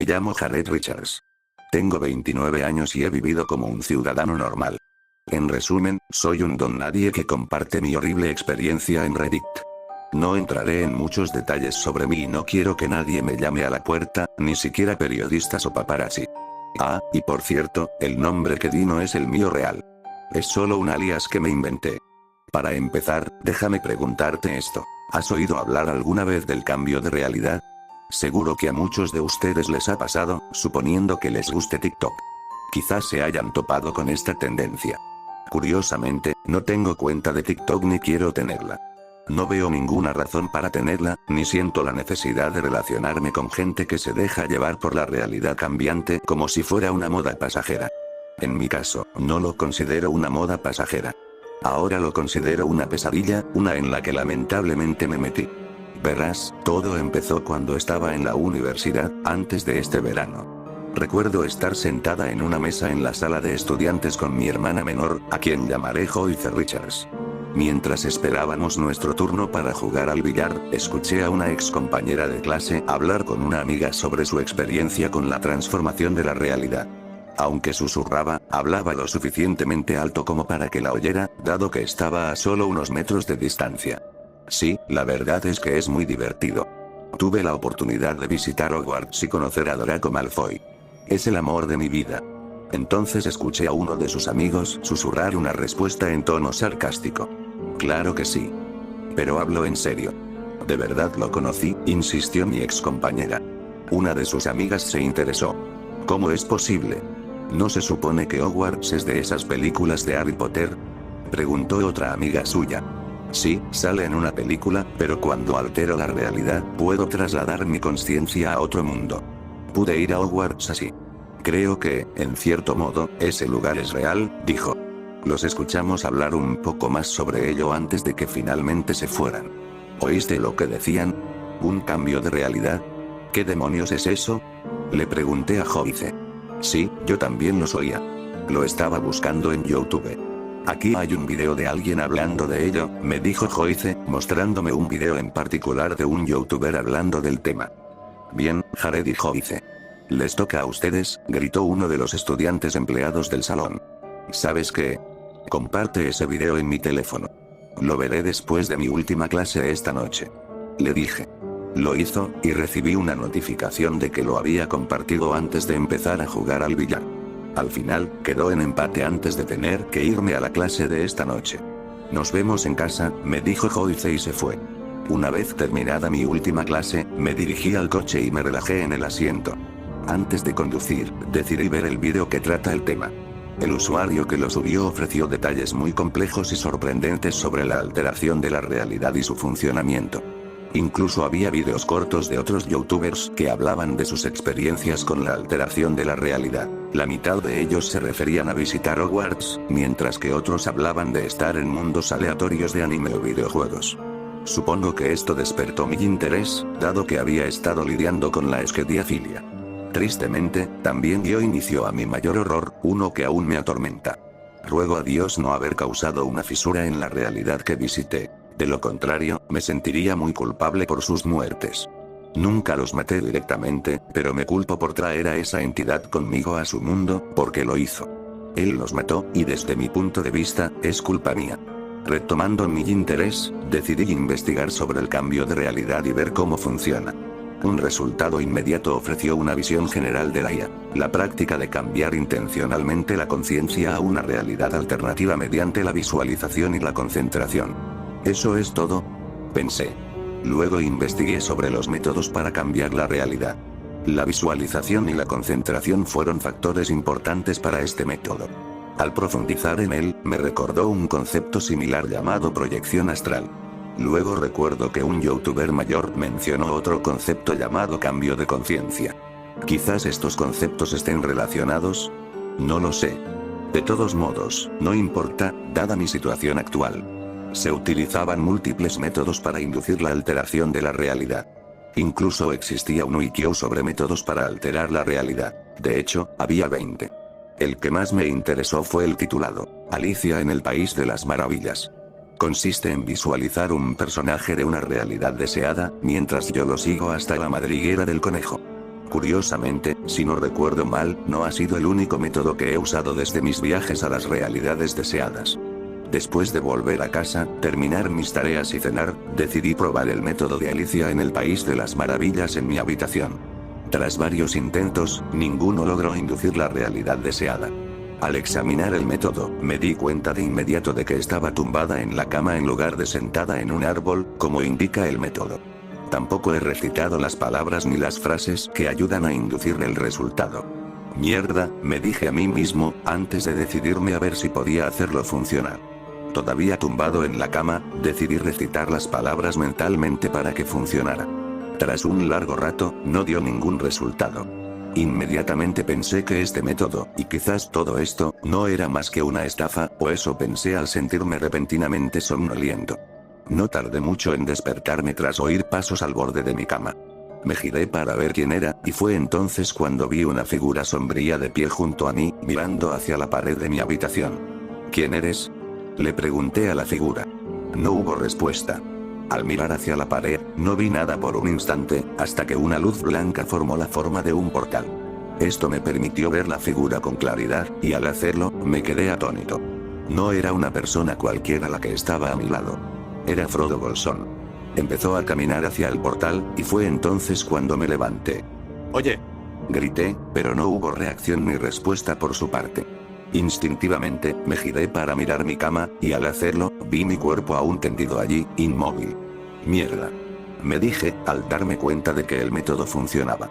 llamo Jared Richards. Tengo 29 años y he vivido como un ciudadano normal. En resumen, soy un don nadie que comparte mi horrible experiencia en Reddit. No entraré en muchos detalles sobre mí y no quiero que nadie me llame a la puerta, ni siquiera periodistas o paparazzi. Ah, y por cierto, el nombre que di no es el mío real. Es solo un alias que me inventé. Para empezar, déjame preguntarte esto. ¿Has oído hablar alguna vez del cambio de realidad? Seguro que a muchos de ustedes les ha pasado, suponiendo que les guste TikTok. Quizás se hayan topado con esta tendencia. Curiosamente, no tengo cuenta de TikTok ni quiero tenerla. No veo ninguna razón para tenerla, ni siento la necesidad de relacionarme con gente que se deja llevar por la realidad cambiante como si fuera una moda pasajera. En mi caso, no lo considero una moda pasajera. Ahora lo considero una pesadilla, una en la que lamentablemente me metí. Verás, todo empezó cuando estaba en la universidad, antes de este verano. Recuerdo estar sentada en una mesa en la sala de estudiantes con mi hermana menor, a quien llamaré Joyce Richards. Mientras esperábamos nuestro turno para jugar al billar, escuché a una ex compañera de clase hablar con una amiga sobre su experiencia con la transformación de la realidad. Aunque susurraba, hablaba lo suficientemente alto como para que la oyera, dado que estaba a solo unos metros de distancia. Sí, la verdad es que es muy divertido. Tuve la oportunidad de visitar Hogwarts y conocer a Draco Malfoy. Es el amor de mi vida. Entonces escuché a uno de sus amigos susurrar una respuesta en tono sarcástico. Claro que sí. Pero hablo en serio. ¿De verdad lo conocí?, insistió mi ex compañera. Una de sus amigas se interesó. ¿Cómo es posible? ¿No se supone que Hogwarts es de esas películas de Harry Potter?, preguntó otra amiga suya. Sí, sale en una película, pero cuando altero la realidad, puedo trasladar mi conciencia a otro mundo. Pude ir a Hogwarts así. Creo que, en cierto modo, ese lugar es real, dijo. Los escuchamos hablar un poco más sobre ello antes de que finalmente se fueran. ¿Oíste lo que decían? ¿Un cambio de realidad? ¿Qué demonios es eso?, le pregunté a Joyce. Sí, yo también los oía. Lo estaba buscando en YouTube. Aquí hay un video de alguien hablando de ello, me dijo Joyce, mostrándome un video en particular de un youtuber hablando del tema. Bien, Jared y Joyce. Les toca a ustedes, gritó uno de los estudiantes empleados del salón. ¿Sabes qué? Comparte ese video en mi teléfono. Lo veré después de mi última clase esta noche. Le dije. Lo hizo, y recibí una notificación de que lo había compartido antes de empezar a jugar al billar. Al final, quedó en empate antes de tener que irme a la clase de esta noche. Nos vemos en casa, me dijo Joyce y se fue. Una vez terminada mi última clase, me dirigí al coche y me relajé en el asiento. Antes de conducir, decidí ver el vídeo que trata el tema. El usuario que lo subió ofreció detalles muy complejos y sorprendentes sobre la alteración de la realidad y su funcionamiento. Incluso había vídeos cortos de otros youtubers que hablaban de sus experiencias con la alteración de la realidad. La mitad de ellos se referían a visitar Hogwarts, mientras que otros hablaban de estar en mundos aleatorios de anime o videojuegos. Supongo que esto despertó mi interés, dado que había estado lidiando con la esquediafilia. Tristemente, también dio inicio a mi mayor horror, uno que aún me atormenta. Ruego a Dios no haber causado una fisura en la realidad que visité. De lo contrario, me sentiría muy culpable por sus muertes. Nunca los maté directamente, pero me culpo por traer a esa entidad conmigo a su mundo, porque lo hizo. Él los mató, y desde mi punto de vista, es culpa mía. Retomando mi interés, decidí investigar sobre el cambio de realidad y ver cómo funciona. Un resultado inmediato ofreció una visión general de la IA, la práctica de cambiar intencionalmente la conciencia a una realidad alternativa mediante la visualización y la concentración. ¿Eso es todo?, pensé. Luego investigué sobre los métodos para cambiar la realidad. La visualización y la concentración fueron factores importantes para este método. Al profundizar en él, me recordó un concepto similar llamado proyección astral. Luego recuerdo que un youtuber mayor mencionó otro concepto llamado cambio de conciencia. Quizás estos conceptos estén relacionados. No lo sé. De todos modos, no importa, dada mi situación actual. Se utilizaban múltiples métodos para inducir la alteración de la realidad. Incluso existía un wiki sobre métodos para alterar la realidad. De hecho, había 20. El que más me interesó fue el titulado Alicia en el País de las Maravillas. Consiste en visualizar un personaje de una realidad deseada, mientras yo lo sigo hasta la madriguera del conejo. Curiosamente, si no recuerdo mal, no ha sido el único método que he usado desde mis viajes a las realidades deseadas. Después de volver a casa, terminar mis tareas y cenar, decidí probar el método de Alicia en el País de las Maravillas en mi habitación. Tras varios intentos, ninguno logró inducir la realidad deseada. Al examinar el método, me di cuenta de inmediato de que estaba tumbada en la cama en lugar de sentada en un árbol, como indica el método. Tampoco he recitado las palabras ni las frases que ayudan a inducir el resultado. Mierda, me dije a mí mismo, antes de decidirme a ver si podía hacerlo funcionar. Todavía tumbado en la cama, decidí recitar las palabras mentalmente para que funcionara. Tras un largo rato, no dio ningún resultado. Inmediatamente pensé que este método, y quizás todo esto, no era más que una estafa, o eso pensé al sentirme repentinamente somnoliento. No tardé mucho en despertarme tras oír pasos al borde de mi cama. Me giré para ver quién era, y fue entonces cuando vi una figura sombría de pie junto a mí, mirando hacia la pared de mi habitación. ¿Quién eres?, le pregunté a la figura. No hubo respuesta. Al mirar hacia la pared, no vi nada por un instante, hasta que una luz blanca formó la forma de un portal. Esto me permitió ver la figura con claridad, y al hacerlo, me quedé atónito. No era una persona cualquiera la que estaba a mi lado. Era Frodo Bolsón. Empezó a caminar hacia el portal, y fue entonces cuando me levanté. Oye, Grité, pero no hubo reacción ni respuesta por su parte. Instintivamente, me giré para mirar mi cama, y al hacerlo, vi mi cuerpo aún tendido allí, inmóvil. Mierda. Me dije, al darme cuenta de que el método funcionaba.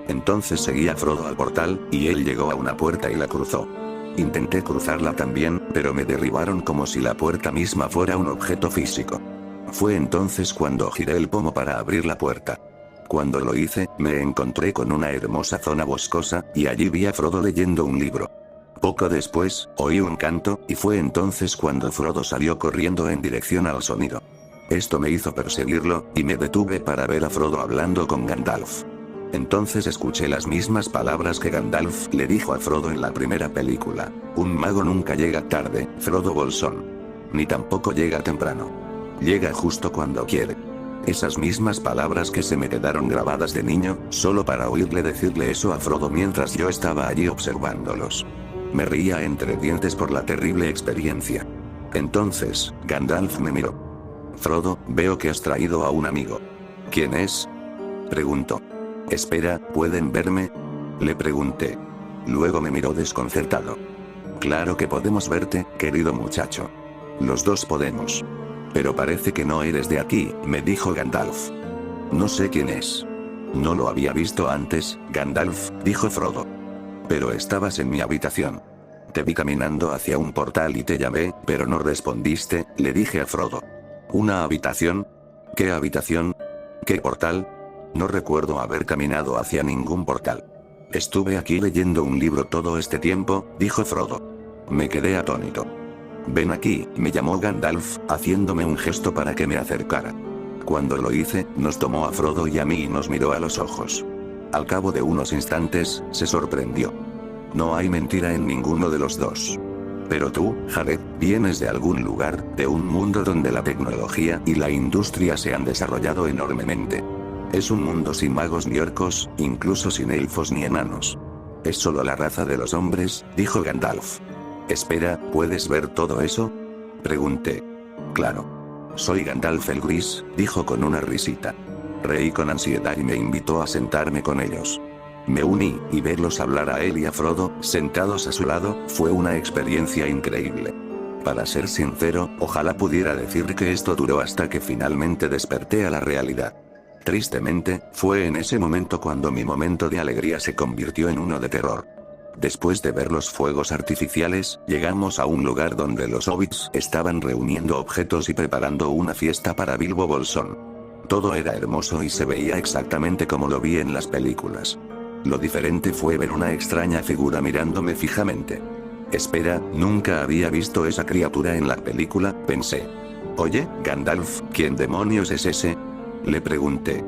Entonces seguí a Frodo al portal, y él llegó a una puerta y la cruzó. Intenté cruzarla también, pero me derribaron como si la puerta misma fuera un objeto físico. Fue entonces cuando giré el pomo para abrir la puerta. Cuando lo hice, me encontré con una hermosa zona boscosa, y allí vi a Frodo leyendo un libro. Poco después, oí un canto, y fue entonces cuando Frodo salió corriendo en dirección al sonido. Esto me hizo perseguirlo, y me detuve para ver a Frodo hablando con Gandalf. Entonces escuché las mismas palabras que Gandalf le dijo a Frodo en la primera película. Un mago nunca llega tarde, Frodo Bolsón. Ni tampoco llega temprano. Llega justo cuando quiere. Esas mismas palabras que se me quedaron grabadas de niño, solo para oírle decirle eso a Frodo mientras yo estaba allí observándolos. Me reía entre dientes por la terrible experiencia. Entonces, Gandalf me miró. Frodo, veo que has traído a un amigo. ¿Quién es?, preguntó. Espera, ¿pueden verme?, le pregunté. Luego me miró desconcertado. Claro que podemos verte, querido muchacho. Los dos podemos. Pero parece que no eres de aquí, me dijo Gandalf. No sé quién es. No lo había visto antes, Gandalf, dijo Frodo. Pero estabas en mi habitación. Te vi caminando hacia un portal y te llamé, pero no respondiste, le dije a Frodo. ¿Una habitación? ¿Qué habitación? ¿Qué portal? No recuerdo haber caminado hacia ningún portal. Estuve aquí leyendo un libro todo este tiempo, dijo Frodo. Me quedé atónito. Ven aquí, me llamó Gandalf, haciéndome un gesto para que me acercara. Cuando lo hice, nos tomó a Frodo y a mí y nos miró a los ojos. Al cabo de unos instantes, se sorprendió. No hay mentira en ninguno de los dos. Pero tú, Jared, vienes de algún lugar, de un mundo donde la tecnología y la industria se han desarrollado enormemente. Es un mundo sin magos ni orcos, incluso sin elfos ni enanos. Es solo la raza de los hombres, dijo Gandalf. Espera, ¿puedes ver todo eso?, pregunté. Claro. Soy Gandalf el Gris, dijo con una risita. Reí con ansiedad y me invitó a sentarme con ellos. Me uní, y verlos hablar a él y a Frodo, sentados a su lado, fue una experiencia increíble. Para ser sincero, ojalá pudiera decir que esto duró hasta que finalmente desperté a la realidad. Tristemente, fue en ese momento cuando mi momento de alegría se convirtió en uno de terror. Después de ver los fuegos artificiales, llegamos a un lugar donde los hobbits estaban reuniendo objetos y preparando una fiesta para Bilbo Bolsón. Todo era hermoso y se veía exactamente como lo vi en las películas. Lo diferente fue ver una extraña figura mirándome fijamente. Espera, nunca había visto esa criatura en la película, pensé. Oye, Gandalf, ¿quién demonios es ese?, le pregunté.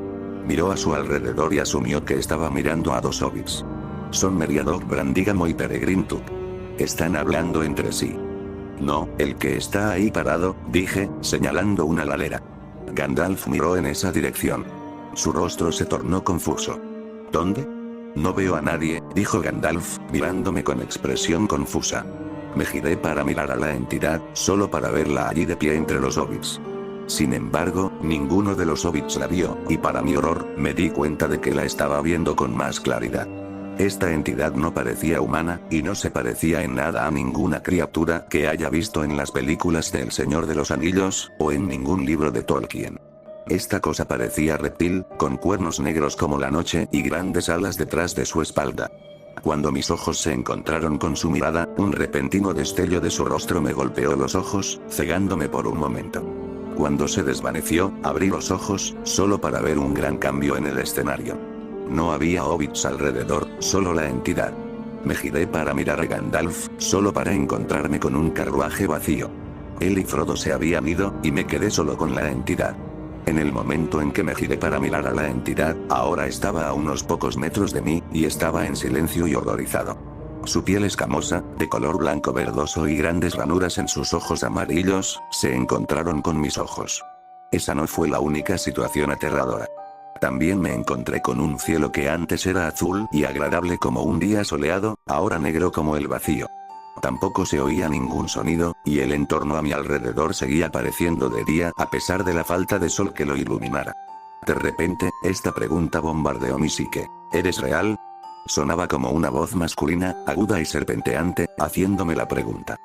Miró a su alrededor y asumió que estaba mirando a dos hobbits. Son Meriadoc Brandigamo y Peregrin Took. Están hablando entre sí. No, el que está ahí parado, dije, señalando una ladera. Gandalf miró en esa dirección. Su rostro se tornó confuso. ¿Dónde? No veo a nadie, dijo Gandalf, mirándome con expresión confusa. Me giré para mirar a la entidad, solo para verla allí de pie entre los hobbits. Sin embargo, ninguno de los hobbits la vio, y para mi horror, me di cuenta de que la estaba viendo con más claridad. Esta entidad no parecía humana, y no se parecía en nada a ninguna criatura que haya visto en las películas de El Señor de los Anillos, o en ningún libro de Tolkien. Esta cosa parecía reptil, con cuernos negros como la noche y grandes alas detrás de su espalda. Cuando mis ojos se encontraron con su mirada, un repentino destello de su rostro me golpeó los ojos, cegándome por un momento. Cuando se desvaneció, abrí los ojos, solo para ver un gran cambio en el escenario. No había hobbits alrededor, solo la entidad. Me giré para mirar a Gandalf, solo para encontrarme con un carruaje vacío. Él y Frodo se habían ido, y me quedé solo con la entidad. En el momento en que me giré para mirar a la entidad, ahora estaba a unos pocos metros de mí, y estaba en silencio y horrorizado. Su piel escamosa, de color blanco verdoso y grandes ranuras en sus ojos amarillos, se encontraron con mis ojos. Esa no fue la única situación aterradora. También me encontré con un cielo que antes era azul y agradable como un día soleado, ahora negro como el vacío. Tampoco se oía ningún sonido, y el entorno a mi alrededor seguía pareciendo de día a pesar de la falta de sol que lo iluminara. De repente, esta pregunta bombardeó mi psique. ¿Eres real? Sonaba como una voz masculina, aguda y serpenteante, haciéndome la pregunta.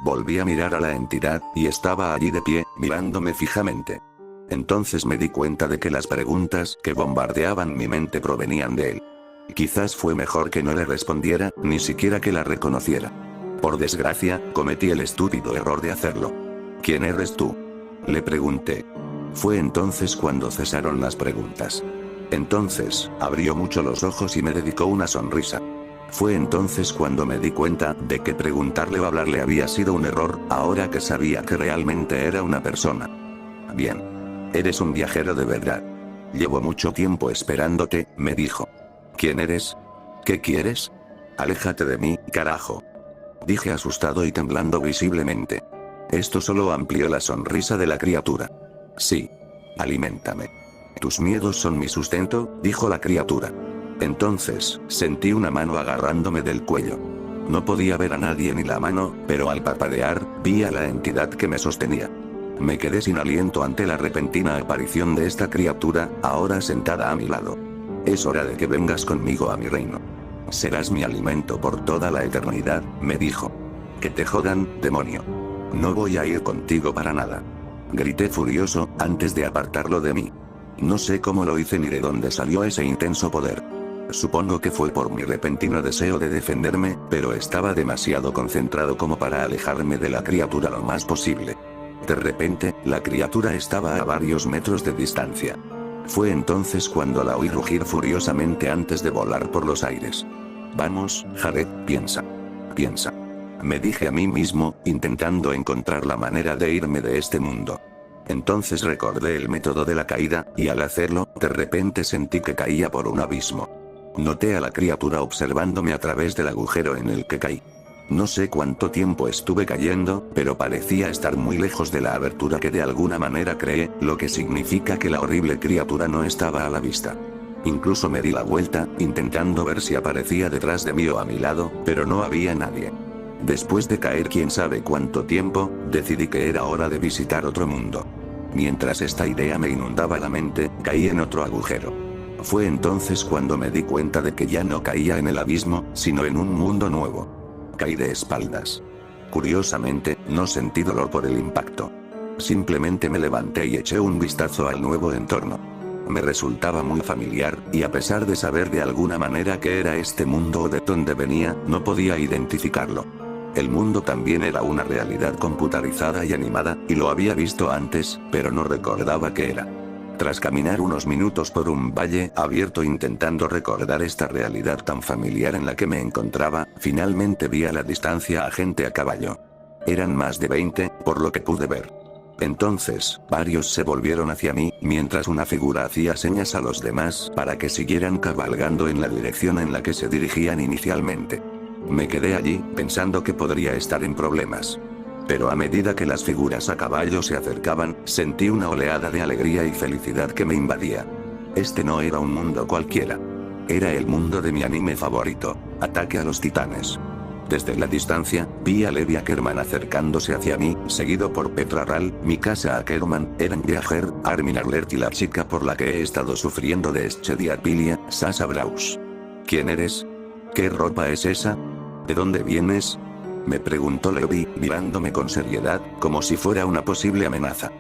Volví a mirar a la entidad, y estaba allí de pie, mirándome fijamente. Entonces me di cuenta de que las preguntas que bombardeaban mi mente provenían de él. Quizás fue mejor que no le respondiera, ni siquiera que la reconociera. Por desgracia, cometí el estúpido error de hacerlo. ¿Quién eres tú?, le pregunté. Fue entonces cuando cesaron las preguntas. Entonces, abrió mucho los ojos y me dedicó una sonrisa. Fue entonces cuando me di cuenta de que preguntarle o hablarle había sido un error, ahora que sabía que realmente era una persona. Bien. Eres un viajero de verdad. Llevo mucho tiempo esperándote, me dijo. ¿Quién eres? ¿Qué quieres? Aléjate de mí, carajo. Dije asustado y temblando visiblemente. Esto solo amplió la sonrisa de la criatura. Sí. Aliméntame. Tus miedos son mi sustento, dijo la criatura. Entonces, sentí una mano agarrándome del cuello. No podía ver a nadie ni la mano, pero al parpadear, vi a la entidad que me sostenía. Me quedé sin aliento ante la repentina aparición de esta criatura, ahora sentada a mi lado. Es hora de que vengas conmigo a mi reino. Serás mi alimento por toda la eternidad, me dijo. Que te jodan, demonio. No voy a ir contigo para nada. Grité furioso, antes de apartarlo de mí. No sé cómo lo hice ni de dónde salió ese intenso poder. Supongo que fue por mi repentino deseo de defenderme, pero estaba demasiado concentrado como para alejarme de la criatura lo más posible. De repente, la criatura estaba a varios metros de distancia. Fue entonces cuando la oí rugir furiosamente antes de volar por los aires. Vamos, Jared, piensa. Piensa. Me dije a mí mismo, intentando encontrar la manera de irme de este mundo. Entonces recordé el método de la caída, y al hacerlo, de repente sentí que caía por un abismo. Noté a la criatura observándome a través del agujero en el que caí. No sé cuánto tiempo estuve cayendo, pero parecía estar muy lejos de la abertura que de alguna manera creé, lo que significa que la horrible criatura no estaba a la vista. Incluso me di la vuelta, intentando ver si aparecía detrás de mí o a mi lado, pero no había nadie. Después de caer quién sabe cuánto tiempo, decidí que era hora de visitar otro mundo. Mientras esta idea me inundaba la mente, caí en otro agujero. Fue entonces cuando me di cuenta de que ya no caía en el abismo, sino en un mundo nuevo. Caí de espaldas. Curiosamente, no sentí dolor por el impacto. Simplemente me levanté y eché un vistazo al nuevo entorno. Me resultaba muy familiar, y a pesar de saber de alguna manera qué era este mundo o de dónde venía, no podía identificarlo. El mundo también era una realidad computarizada y animada, y lo había visto antes, pero no recordaba qué era. Tras caminar unos minutos por un valle abierto intentando recordar esta realidad tan familiar en la que me encontraba, finalmente vi a la distancia a gente a caballo. Eran más de 20, por lo que pude ver. Entonces, varios se volvieron hacia mí, mientras una figura hacía señas a los demás para que siguieran cabalgando en la dirección en la que se dirigían inicialmente. Me quedé allí, pensando que podría estar en problemas. Pero a medida que las figuras a caballo se acercaban, sentí una oleada de alegría y felicidad que me invadía. Este no era un mundo cualquiera. Era el mundo de mi anime favorito, Ataque a los Titanes. Desde la distancia, vi a Levi Ackerman acercándose hacia mí, seguido por Petra Ral, Mikasa Ackerman, Eren Yeager, Armin Arlert y la chica por la que he estado sufriendo de Schediapilia, Sasha Braus. ¿Quién eres? ¿Qué ropa es esa? ¿De dónde vienes? Me preguntó Levi, mirándome con seriedad, como si fuera una posible amenaza.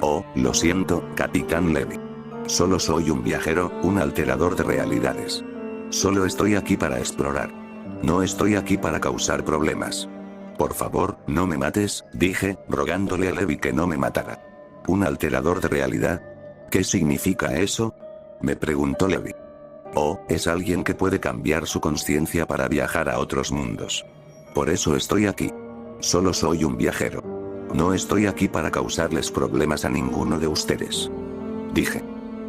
Oh, lo siento, Capitán Levi. Solo soy un viajero, un alterador de realidades. Solo estoy aquí para explorar. No estoy aquí para causar problemas. Por favor, no me mates, dije, rogándole a Levi que no me matara. ¿Un alterador de realidad? ¿Qué significa eso? Me preguntó Levi. Oh, es alguien que puede cambiar su conciencia para viajar a otros mundos. Por eso estoy aquí. Solo soy un viajero. No estoy aquí para causarles problemas a ninguno de ustedes. Dije.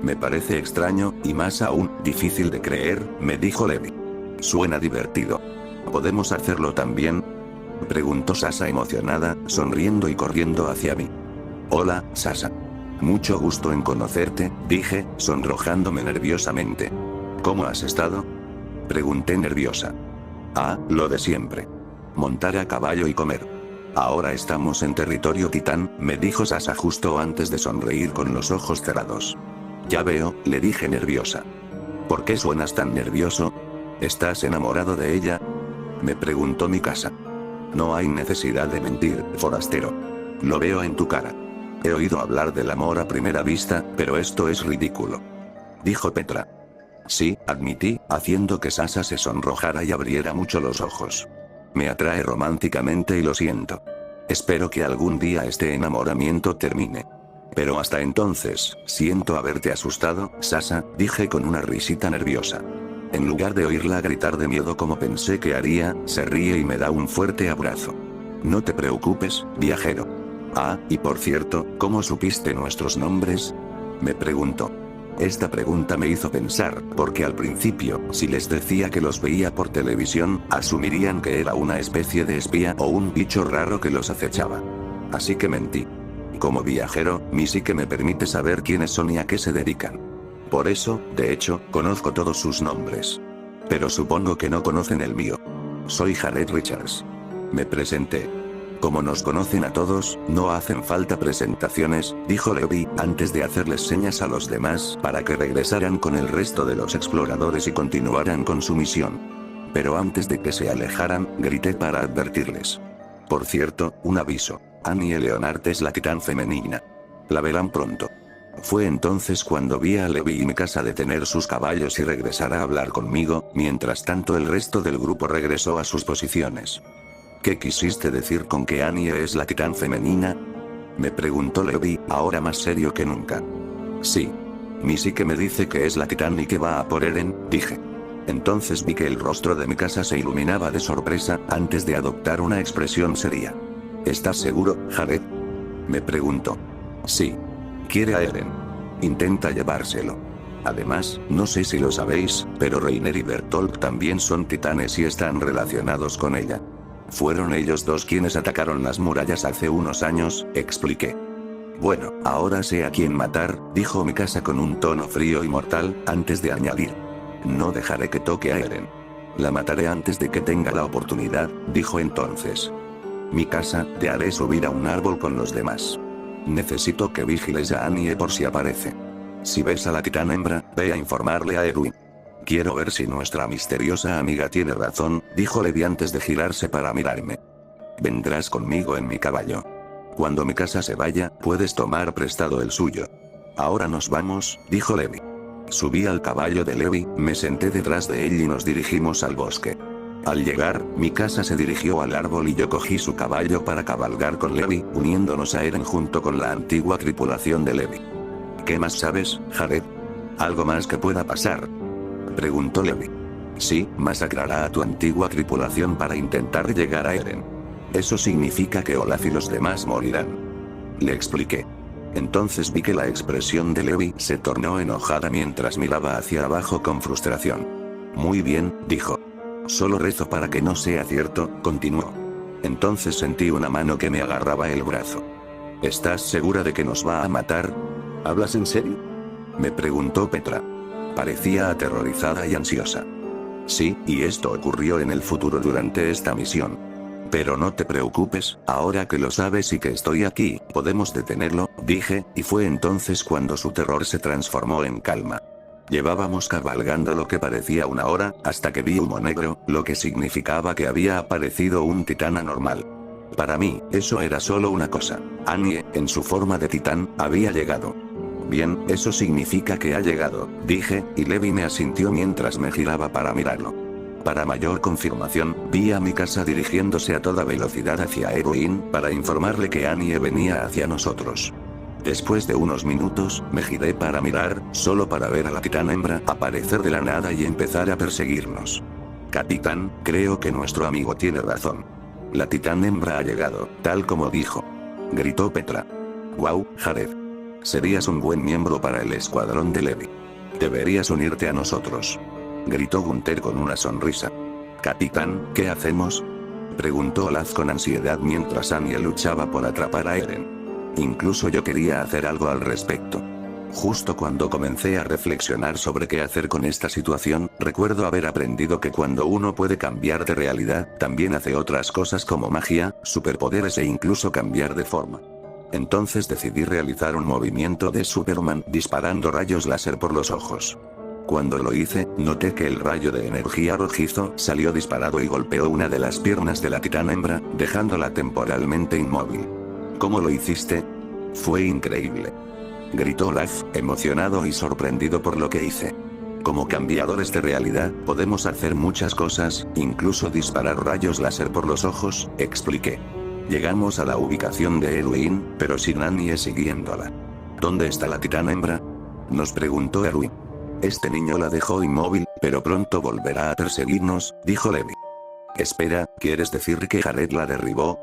Me parece extraño, y más aún, difícil de creer, me dijo Levi. Suena divertido. ¿Podemos hacerlo también? Preguntó Sasha emocionada, sonriendo y corriendo hacia mí. Hola, Sasha. Mucho gusto en conocerte, dije, sonrojándome nerviosamente. ¿Cómo has estado? Pregunté nerviosa. Ah, lo de siempre. Montar a caballo y comer. Ahora estamos en territorio titán, me dijo Sasha justo antes de sonreír con los ojos cerrados. Ya veo, le dije nerviosa. ¿Por qué suenas tan nervioso? ¿Estás enamorado de ella? Me preguntó Mikasa. No hay necesidad de mentir, forastero. Lo veo en tu cara. He oído hablar del amor a primera vista, pero esto es ridículo. Dijo Petra. Sí, admití, haciendo que Sasha se sonrojara y abriera mucho los ojos. Me atrae románticamente y lo siento. Espero que algún día este enamoramiento termine. Pero hasta entonces, siento haberte asustado, Sasha, dije con una risita nerviosa. En lugar de oírla gritar de miedo como pensé que haría, se ríe y me da un fuerte abrazo. No te preocupes, viajero. Ah, y por cierto, ¿cómo supiste nuestros nombres? Me preguntó. Esta pregunta me hizo pensar, porque al principio, si les decía que los veía por televisión, asumirían que era una especie de espía o un bicho raro que los acechaba. Así que mentí. Como viajero, mi psique me permite saber quiénes son y a qué se dedican. Por eso, de hecho, conozco todos sus nombres. Pero supongo que no conocen el mío. Soy Jared Richards. Me presenté. Como nos conocen a todos, no hacen falta presentaciones, dijo Levi, antes de hacerles señas a los demás para que regresaran con el resto de los exploradores y continuaran con su misión. Pero antes de que se alejaran, grité para advertirles. Por cierto, un aviso. Annie Leonard es la titán femenina. La verán pronto. Fue entonces cuando vi a Levi y Mikasa detener sus caballos y regresar a hablar conmigo, mientras tanto el resto del grupo regresó a sus posiciones. ¿Qué quisiste decir con que Annie es la titán femenina? Me preguntó Levi, ahora más serio que nunca. Sí. Mi psique me dice que es la titán y que va a por Eren, dije. Entonces vi que el rostro de Mikasa se iluminaba de sorpresa, antes de adoptar una expresión seria. ¿Estás seguro, Jared? Me preguntó. Sí. Quiere a Eren. Intenta llevárselo. Además, no sé si lo sabéis, pero Reiner y Bertolt también son titanes y están relacionados con ella. Fueron ellos dos quienes atacaron las murallas hace unos años, expliqué. Bueno, ahora sé a quién matar, dijo Mikasa con un tono frío y mortal, antes de añadir. No dejaré que toque a Eren. La mataré antes de que tenga la oportunidad, dijo entonces. Mikasa, te haré subir a un árbol con los demás. Necesito que vigiles a Annie por si aparece. Si ves a la titán hembra, ve a informarle a Erwin. Quiero ver si nuestra misteriosa amiga tiene razón, dijo Levi antes de girarse para mirarme. Vendrás conmigo en mi caballo. Cuando Mikasa se vaya, puedes tomar prestado el suyo. Ahora nos vamos, dijo Levi. Subí al caballo de Levi, me senté detrás de él y nos dirigimos al bosque. Al llegar, Mikasa se dirigió al árbol y yo cogí su caballo para cabalgar con Levi, uniéndonos a Eren junto con la antigua tripulación de Levi. ¿Qué más sabes, Jared? ¿Algo más que pueda pasar? Preguntó Levi. Sí, masacrará a tu antigua tripulación para intentar llegar a Eren. Eso significa que Olaf y los demás morirán. Le expliqué. Entonces vi que la expresión de Levi se tornó enojada mientras miraba hacia abajo con frustración. Muy bien, dijo. Solo rezo para que no sea cierto, continuó. Entonces sentí una mano que me agarraba el brazo. ¿Estás segura de que nos va a matar? ¿Hablas en serio? Me preguntó Petra. Parecía aterrorizada y ansiosa. Sí, y esto ocurrió en el futuro durante esta misión. Pero no te preocupes, ahora que lo sabes y que estoy aquí, podemos detenerlo, dije, y fue entonces cuando su terror se transformó en calma. Llevábamos cabalgando lo que parecía una hora, hasta que vi humo negro, lo que significaba que había aparecido un titán anormal. Para mí, eso era solo una cosa. Annie, en su forma de titán, había llegado. Bien, eso significa que ha llegado, dije, y Levi me asintió mientras me giraba para mirarlo. Para mayor confirmación, vi a Mikasa dirigiéndose a toda velocidad hacia Erwin para informarle que Annie venía hacia nosotros. Después de unos minutos, me giré para mirar, solo para ver a la titán hembra aparecer de la nada y empezar a perseguirnos. Capitán, creo que nuestro amigo tiene razón. La titán hembra ha llegado, tal como dijo. Gritó Petra. Wow, Jared. Serías un buen miembro para el escuadrón de Levi. Deberías unirte a nosotros. Gritó Gunther con una sonrisa. Capitán, ¿qué hacemos? Preguntó Laz con ansiedad mientras Annie luchaba por atrapar a Eren. Incluso yo quería hacer algo al respecto. Justo cuando comencé a reflexionar sobre qué hacer con esta situación, recuerdo haber aprendido que cuando uno puede cambiar de realidad, también hace otras cosas como magia, superpoderes e incluso cambiar de forma. Entonces decidí realizar un movimiento de Superman disparando rayos láser por los ojos. Cuando lo hice, noté que el rayo de energía rojizo salió disparado y golpeó una de las piernas de la titán hembra, dejándola temporalmente inmóvil. ¿Cómo lo hiciste? Fue increíble. Gritó Laz, emocionado y sorprendido por lo que hice. Como cambiadores de realidad, podemos hacer muchas cosas, incluso disparar rayos láser por los ojos, expliqué. Llegamos a la ubicación de Erwin, pero sin Annie siguiéndola. ¿Dónde está la titán hembra? Nos preguntó Erwin. Este niño la dejó inmóvil, pero pronto volverá a perseguirnos, dijo Levi. Espera, ¿quieres decir que Jared la derribó?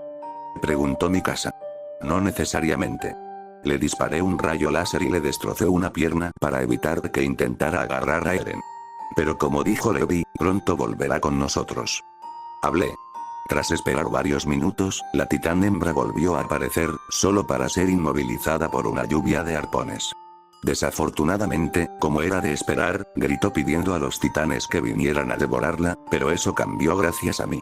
Preguntó Mikasa. No necesariamente. Le disparé un rayo láser y le destrocé una pierna para evitar que intentara agarrar a Eren. Pero como dijo Levi, pronto volverá con nosotros. Hablé. Tras esperar varios minutos, la titán hembra volvió a aparecer, solo para ser inmovilizada por una lluvia de arpones. Desafortunadamente, como era de esperar, gritó pidiendo a los titanes que vinieran a devorarla, pero eso cambió gracias a mí.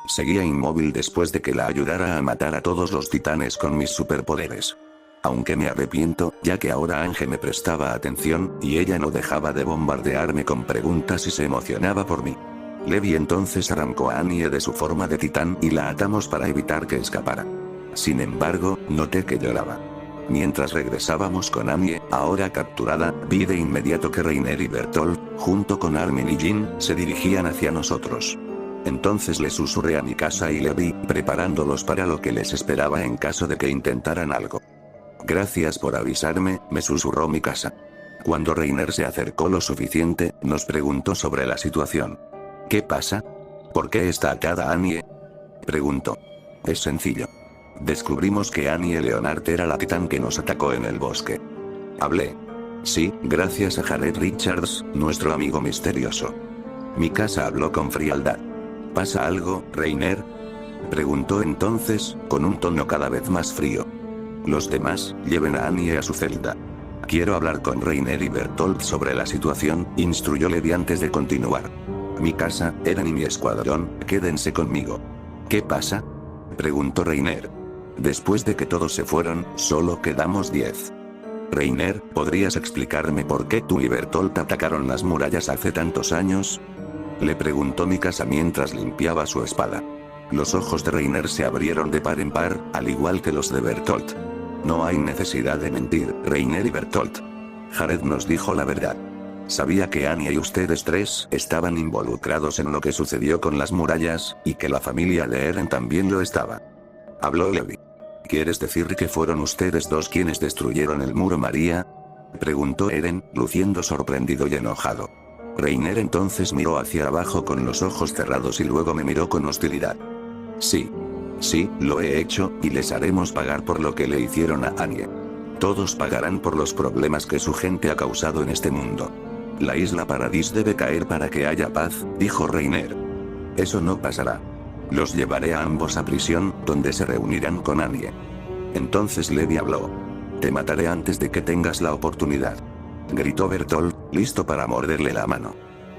Seguía inmóvil después de que la ayudara a matar a todos los titanes con mis superpoderes. Aunque me arrepiento, ya que ahora Ángel me prestaba atención, y ella no dejaba de bombardearme con preguntas y se emocionaba por mí. Levi entonces arrancó a Annie de su forma de titán y la atamos para evitar que escapara. Sin embargo, noté que lloraba. Mientras regresábamos con Annie, ahora capturada, vi de inmediato que Reiner y Bertolt, junto con Armin y Jin, se dirigían hacia nosotros. Entonces le susurré a Mikasa y Levi, preparándolos para lo que les esperaba en caso de que intentaran algo. Gracias por avisarme, me susurró Mikasa. Cuando Reiner se acercó lo suficiente, nos preguntó sobre la situación. ¿Qué pasa? ¿Por qué está atada Annie? Preguntó. Es sencillo. Descubrimos que Annie Leonard era la titán que nos atacó en el bosque. Hablé. Sí, gracias a Jared Richards, nuestro amigo misterioso. Mikasa habló con frialdad. ¿Pasa algo, Reiner? Preguntó entonces, con un tono cada vez más frío. Los demás, lleven a Annie a su celda. Quiero hablar con Reiner y Bertolt sobre la situación, instruyó Levi antes de continuar. Mikasa, Eren y mi escuadrón, quédense conmigo. ¿Qué pasa? Preguntó Reiner. Después de que todos se fueron, solo quedamos 10. Reiner, ¿podrías explicarme por qué tú y Bertolt atacaron las murallas hace tantos años? Le preguntó Mikasa mientras limpiaba su espada. Los ojos de Reiner se abrieron de par en par, al igual que los de Bertolt. No hay necesidad de mentir, Reiner y Bertolt. Jared nos dijo la verdad. Sabía que Annie y ustedes tres estaban involucrados en lo que sucedió con las murallas, y que la familia de Eren también lo estaba. Habló Levi. ¿Quieres decir que fueron ustedes dos quienes destruyeron el muro María? Preguntó Eren, luciendo sorprendido y enojado. Reiner entonces miró hacia abajo con los ojos cerrados y luego me miró con hostilidad. Sí. Sí, lo he hecho, y les haremos pagar por lo que le hicieron a Annie. Todos pagarán por los problemas que su gente ha causado en este mundo. La isla Paradis debe caer para que haya paz, dijo Reiner. Eso no pasará. Los llevaré a ambos a prisión, donde se reunirán con Annie. Entonces Levi habló. Te mataré antes de que tengas la oportunidad. Gritó Bertolt, listo para morderle la mano.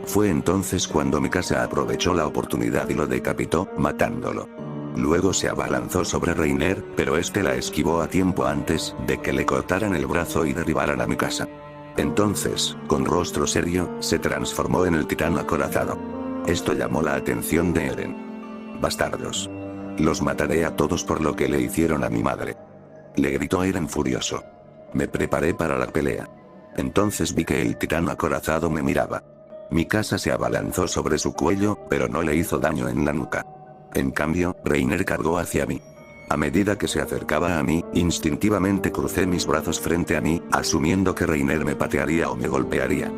Fue entonces cuando Mikasa aprovechó la oportunidad y lo decapitó, matándolo. Luego se abalanzó sobre Reiner, pero este la esquivó a tiempo antes de que le cortaran el brazo y derribaran a Mikasa. Entonces, con rostro serio, se transformó en el titán acorazado. Esto llamó la atención de Eren. Bastardos. Los mataré a todos por lo que le hicieron a mi madre. Le gritó Eren furioso. Me preparé para la pelea. Entonces vi que el titán acorazado me miraba. Mikasa se abalanzó sobre su cuello, pero no le hizo daño en la nuca. En cambio, Reiner cargó hacia mí. A medida que se acercaba a mí, instintivamente crucé mis brazos frente a mí, asumiendo que Reiner me patearía o me golpearía.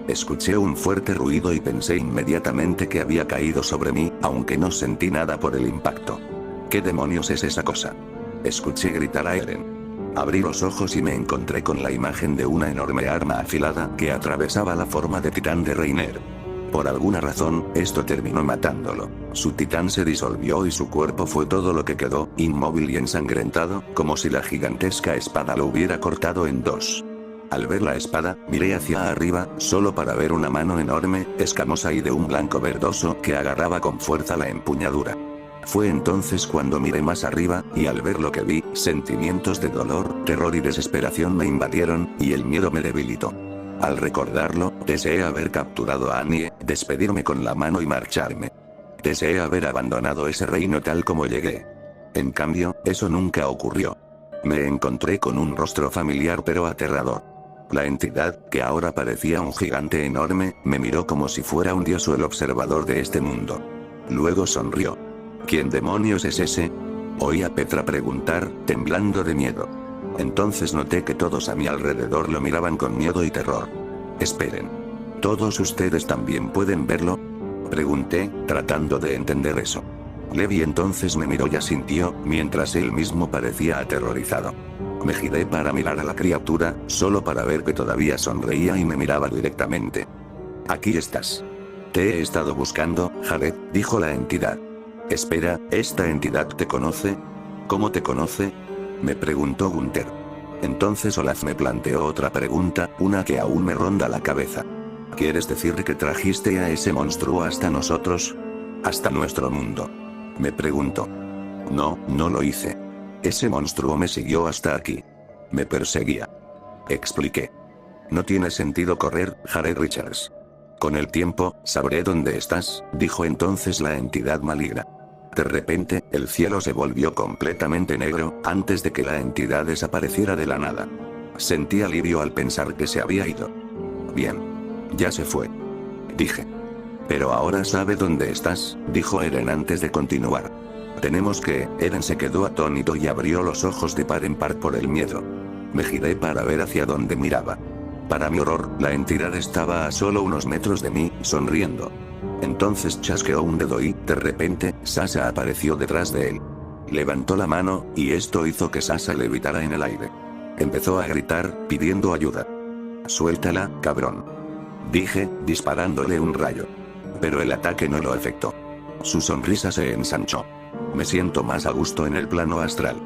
Escuché un fuerte ruido y pensé inmediatamente que había caído sobre mí, aunque no sentí nada por el impacto. ¿Qué demonios es esa cosa? Escuché gritar a Eren. Abrí los ojos y me encontré con la imagen de una enorme arma afilada que atravesaba la forma de titán de Reiner. Por alguna razón, esto terminó matándolo. Su titán se disolvió y su cuerpo fue todo lo que quedó, inmóvil y ensangrentado, como si la gigantesca espada lo hubiera cortado en dos. Al ver la espada, miré hacia arriba, solo para ver una mano enorme, escamosa y de un blanco verdoso que agarraba con fuerza la empuñadura. Fue entonces cuando miré más arriba, y al ver lo que vi, sentimientos de dolor, terror y desesperación me invadieron, y el miedo me debilitó. Al recordarlo, deseé haber capturado a Annie, despedirme con la mano y marcharme. Deseé haber abandonado ese reino tal como llegué. En cambio, eso nunca ocurrió. Me encontré con un rostro familiar pero aterrador. La entidad, que ahora parecía un gigante enorme, me miró como si fuera un dios o el observador de este mundo. Luego sonrió. ¿Quién demonios es ese? Oí a Petra preguntar, temblando de miedo. Entonces noté que todos a mi alrededor lo miraban con miedo y terror. Esperen. ¿Todos ustedes también pueden verlo? Pregunté, tratando de entender eso. Levi entonces me miró y asintió, mientras él mismo parecía aterrorizado. Me giré para mirar a la criatura, solo para ver que todavía sonreía y me miraba directamente. Aquí estás. Te he estado buscando, Jared, dijo la entidad. Espera, ¿esta entidad te conoce? ¿Cómo te conoce? Me preguntó Gunther. Entonces Olaf me planteó otra pregunta, una que aún me ronda la cabeza. ¿Quieres decir que trajiste a ese monstruo hasta nosotros? Hasta nuestro mundo. Me preguntó. No, no lo hice. Ese monstruo me siguió hasta aquí. Me perseguía. Expliqué. No tiene sentido correr, Jared Richards. Con el tiempo, sabré dónde estás, dijo entonces la entidad maligna. De repente, el cielo se volvió completamente negro, antes de que la entidad desapareciera de la nada. Sentí alivio al pensar que se había ido. Bien. Ya se fue. Dije. Pero ahora sabe dónde estás, dijo Eren antes de continuar. Tenemos que... Eren se quedó atónito y abrió los ojos de par en par por el miedo. Me giré para ver hacia dónde miraba. Para mi horror, la entidad estaba a solo unos metros de mí, sonriendo. Entonces chasqueó un dedo y, de repente, Sasha apareció detrás de él. Levantó la mano, y esto hizo que Sasha levitara en el aire. Empezó a gritar, pidiendo ayuda. Suéltala, cabrón. Dije, disparándole un rayo. Pero el ataque no lo afectó. Su sonrisa se ensanchó. Me siento más a gusto en el plano astral.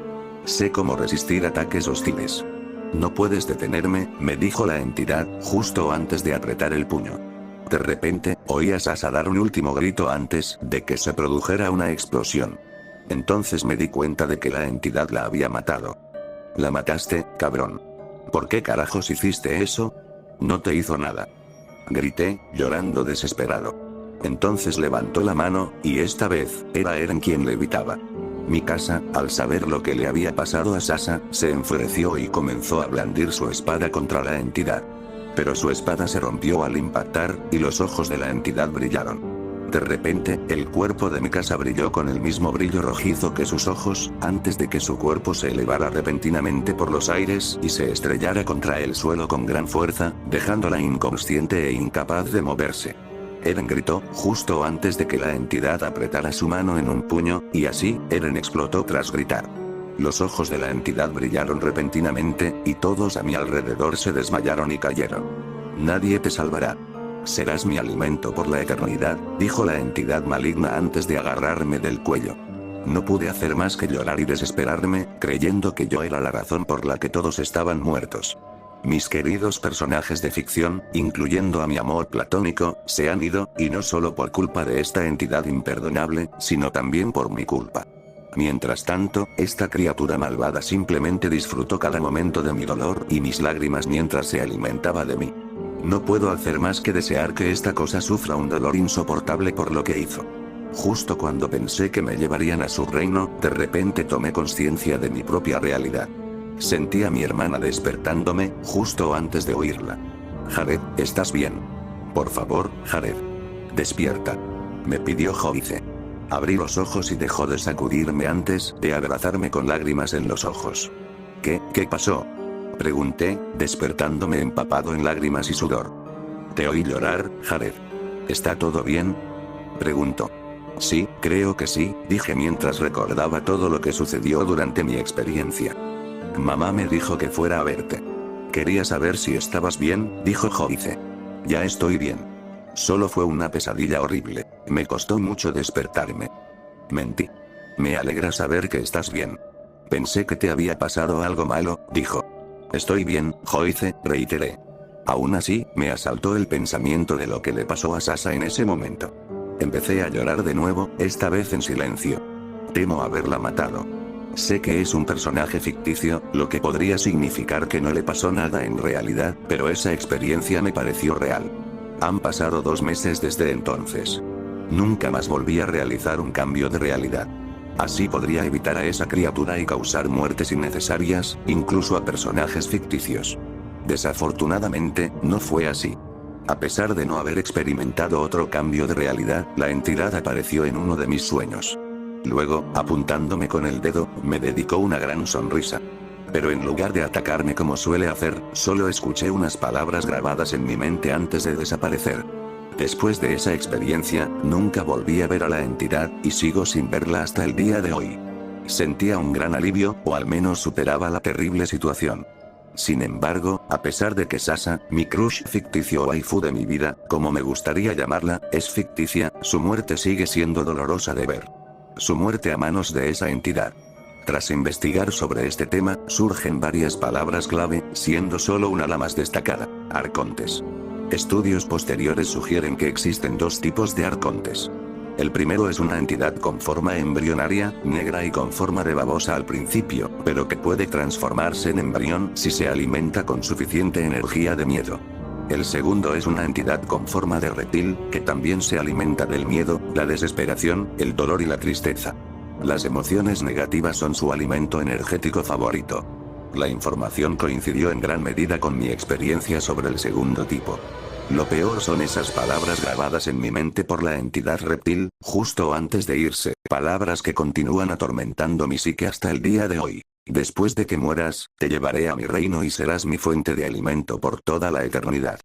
Sé cómo resistir ataques hostiles. No puedes detenerme, me dijo la entidad, justo antes de apretar el puño. De repente, oí a Sasha dar un último grito antes de que se produjera una explosión. Entonces me di cuenta de que la entidad la había matado. La mataste, cabrón. ¿Por qué carajos hiciste eso? No te hizo nada. Grité, llorando desesperado. Entonces levantó la mano, y esta vez, era Eren quien levitaba. Mikasa, al saber lo que le había pasado a Sasha, se enfureció y comenzó a blandir su espada contra la entidad. Pero su espada se rompió al impactar, y los ojos de la entidad brillaron. De repente, el cuerpo de Mikasa brilló con el mismo brillo rojizo que sus ojos, antes de que su cuerpo se elevara repentinamente por los aires y se estrellara contra el suelo con gran fuerza, dejándola inconsciente e incapaz de moverse. Eren gritó, justo antes de que la entidad apretara su mano en un puño, y así, Eren explotó tras gritar. Los ojos de la entidad brillaron repentinamente, y todos a mi alrededor se desmayaron y cayeron. Nadie te salvará. Serás mi alimento por la eternidad, dijo la entidad maligna antes de agarrarme del cuello. No pude hacer más que llorar y desesperarme, creyendo que yo era la razón por la que todos estaban muertos. Mis queridos personajes de ficción, incluyendo a mi amor platónico, se han ido, y no solo por culpa de esta entidad imperdonable, sino también por mi culpa. Mientras tanto, esta criatura malvada simplemente disfrutó cada momento de mi dolor y mis lágrimas mientras se alimentaba de mí. No puedo hacer más que desear que esta cosa sufra un dolor insoportable por lo que hizo. Justo cuando pensé que me llevarían a su reino, de repente tomé conciencia de mi propia realidad. Sentí a mi hermana despertándome, justo antes de oírla. Jared, ¿estás bien? Por favor, Jared. Despierta. Me pidió Joyce. Abrí los ojos y dejó de sacudirme antes de abrazarme con lágrimas en los ojos. ¿Qué pasó? Pregunté, despertándome empapado en lágrimas y sudor. Te oí llorar, Jared. ¿Está todo bien? Preguntó. Sí, creo que sí, dije mientras recordaba todo lo que sucedió durante mi experiencia. Mamá me dijo que fuera a verte. Quería saber si estabas bien, dijo Joyce. Ya estoy bien. Solo fue una pesadilla horrible. Me costó mucho despertarme. Mentí. Me alegra saber que estás bien. Pensé que te había pasado algo malo, dijo. Estoy bien, Joyce, reiteré. Aún así, me asaltó el pensamiento de lo que le pasó a Sasa en ese momento. Empecé a llorar de nuevo, esta vez en silencio. Temo haberla matado. Sé que es un personaje ficticio, lo que podría significar que no le pasó nada en realidad, pero esa experiencia me pareció real. Han pasado 2 meses desde entonces. Nunca más volví a realizar un cambio de realidad. Así podría evitar a esa criatura y causar muertes innecesarias, incluso a personajes ficticios. Desafortunadamente, no fue así. A pesar de no haber experimentado otro cambio de realidad, la entidad apareció en uno de mis sueños. Luego, apuntándome con el dedo, me dedicó una gran sonrisa. Pero en lugar de atacarme como suele hacer, solo escuché unas palabras grabadas en mi mente antes de desaparecer. Después de esa experiencia, nunca volví a ver a la entidad, y sigo sin verla hasta el día de hoy. Sentía un gran alivio, o al menos superaba la terrible situación. Sin embargo, a pesar de que Sasa, mi crush ficticio o waifu de mi vida, como me gustaría llamarla, es ficticia, su muerte sigue siendo dolorosa de ver. Su muerte a manos de esa entidad. Tras investigar sobre este tema, surgen varias palabras clave, siendo solo una la más destacada: arcontes. Estudios posteriores sugieren que existen 2 tipos de arcontes. El primero es una entidad con forma embrionaria, negra y con forma de babosa al principio, pero que puede transformarse en embrión si se alimenta con suficiente energía de miedo. El segundo es una entidad con forma de reptil, que también se alimenta del miedo, la desesperación, el dolor y la tristeza. Las emociones negativas son su alimento energético favorito. La información coincidió en gran medida con mi experiencia sobre el segundo tipo. Lo peor son esas palabras grabadas en mi mente por la entidad reptil, justo antes de irse, palabras que continúan atormentando mi psique hasta el día de hoy. Después de que mueras, te llevaré a mi reino y serás mi fuente de alimento por toda la eternidad.